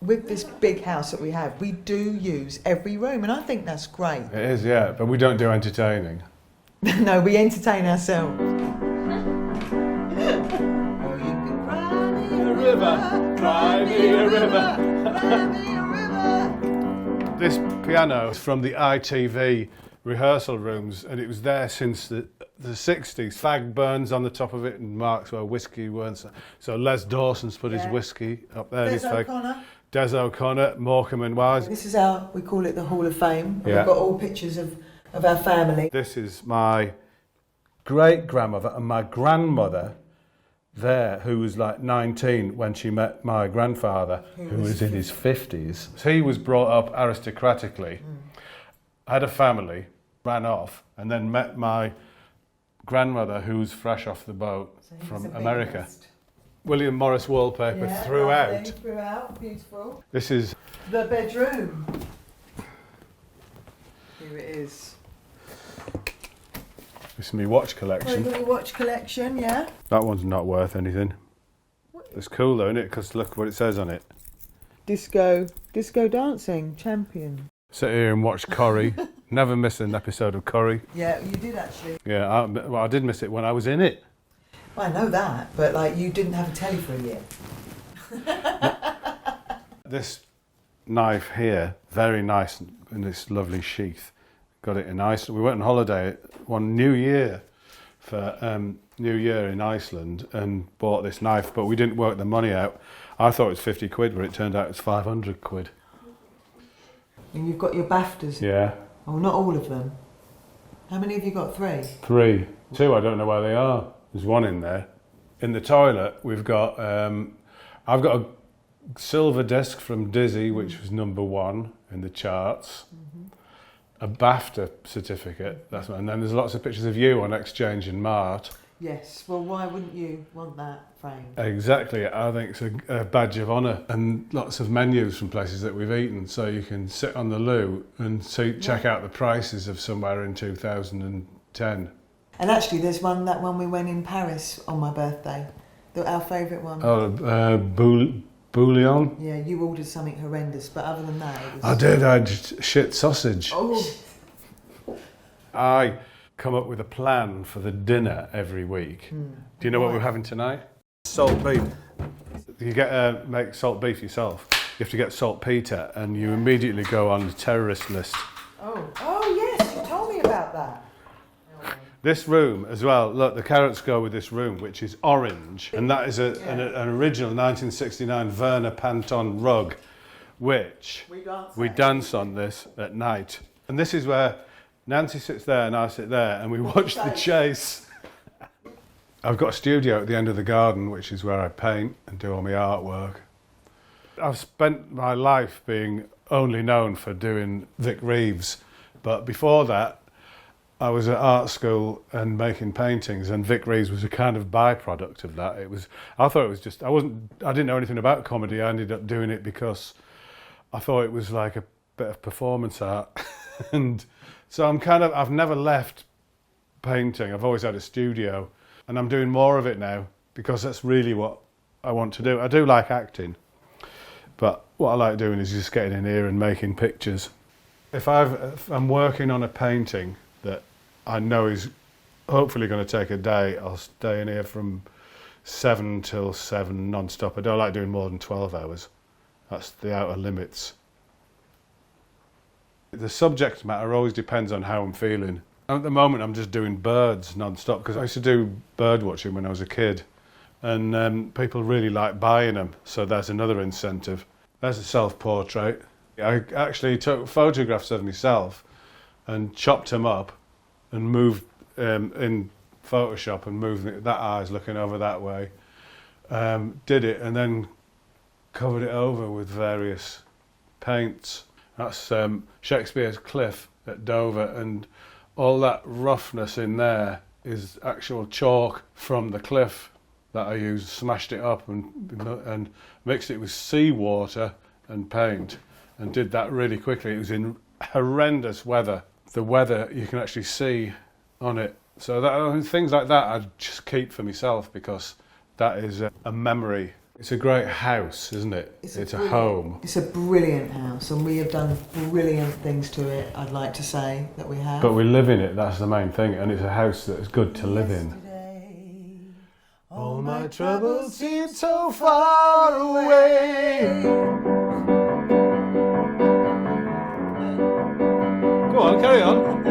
with this big house that we have, we do use every room, and I think that's great. It is, yeah, but we don't do entertaining. No, we entertain ourselves. Cry me a river. This piano is from the ITV rehearsal rooms, and it was there since the 60s. Fag burns on the top of it and marks where whiskey weren't. So Les Dawson's put his whiskey up there. Des O'Connor. Des O'Connor, Morecambe and Wise. This is we call it the Hall of Fame. Yeah. We've got all pictures of our family. This is my great-grandmother and my grandmother there, who was like 19 when she met my grandfather, who was in his 50s. He was brought up aristocratically, had a family, ran off, and then met my grandmother, who was fresh off the boat from America. William Morris wallpaper throughout. Throughout, beautiful. This is the bedroom. Here it is. This is my watch collection. Your watch collection, yeah. That one's not worth anything. It's cool though, isn't it? Because look what it says on it. Disco dancing champion. Sit here and watch Corrie. Never miss an episode of Corrie. Yeah, you did actually. Yeah, I did miss it when I was in it. Well, I know that, but like you didn't have a telly for a year. This knife here, very nice in this lovely sheath. Got it in Iceland. We went on holiday one New Year for New Year in Iceland and bought this knife, but we didn't work the money out. I thought it was 50 quid, but it turned out it's 500 quid. And you've got your BAFTAs? Yeah. Oh, not all of them. How many have you got? 3? 3. 2, I don't know where they are. There's one in there. In the toilet, we've got, I've got a silver disc from Dizzy, which was #1 in the charts. A BAFTA certificate, and then there's lots of pictures of you on Exchange and Mart. Yes, well, why wouldn't you want that framed? Exactly, I think it's a badge of honour, and lots of menus from places that we've eaten, so you can sit on the loo and check out the prices of somewhere in 2010. And actually, there's that one we went in Paris on my birthday, our favourite one. Oh, Bouillon? Yeah, you ordered something horrendous, but other than that, it was... I did, I had shit sausage. Oh. I come up with a plan for the dinner every week. Do you know what we're having tonight? Salt beef. You make salt beef yourself. You have to get saltpetre and you immediately go on the terrorist list. Oh yes, you told me about that. This room as well, look, the carrots go with this room, which is orange, and that is an original 1969 Werner Panton rug, which we dance on this at night. And this is where Nancy sits there and I sit there, and we watch the chase. I've got a studio at the end of the garden, which is where I paint and do all my artwork. I've spent my life being only known for doing Vic Reeves, but before that, I was at art school and making paintings, and Vic Reeves was a kind of byproduct of that. I thought it was just, I didn't know anything about comedy. I ended up doing it because I thought it was like a bit of performance art. And so I've never left painting. I've always had a studio, and I'm doing more of it now because that's really what I want to do. I do like acting, but what I like doing is just getting in here and making pictures. If I'm working on a painting that I know is hopefully going to take a day, I'll stay in here from 7 till 7 non-stop. I don't like doing more than 12 hours. That's the outer limits. The subject matter always depends on how I'm feeling. At the moment I'm just doing birds non-stop because I used to do bird watching when I was a kid, and people really like buying them, so there's another incentive. There's a self-portrait. I actually took photographs of myself and chopped them up and moved in Photoshop and moved that eye's looking over that way. Did it and then covered it over with various paints. That's Shakespeare's Cliff at Dover, and all that roughness in there is actual chalk from the cliff that I used, smashed it up and mixed it with seawater and paint, and did that really quickly. It was in horrendous weather. The weather you can actually see on it. So things like that I just keep for myself because that is a memory It's a great house, isn't it? It's a home. It's a brilliant house, and we have done brilliant things to it, I'd like to say, that we have. But we live in it, that's the main thing, and it's a house that's good to live in. All my troubles seem so far away. Go on, carry on.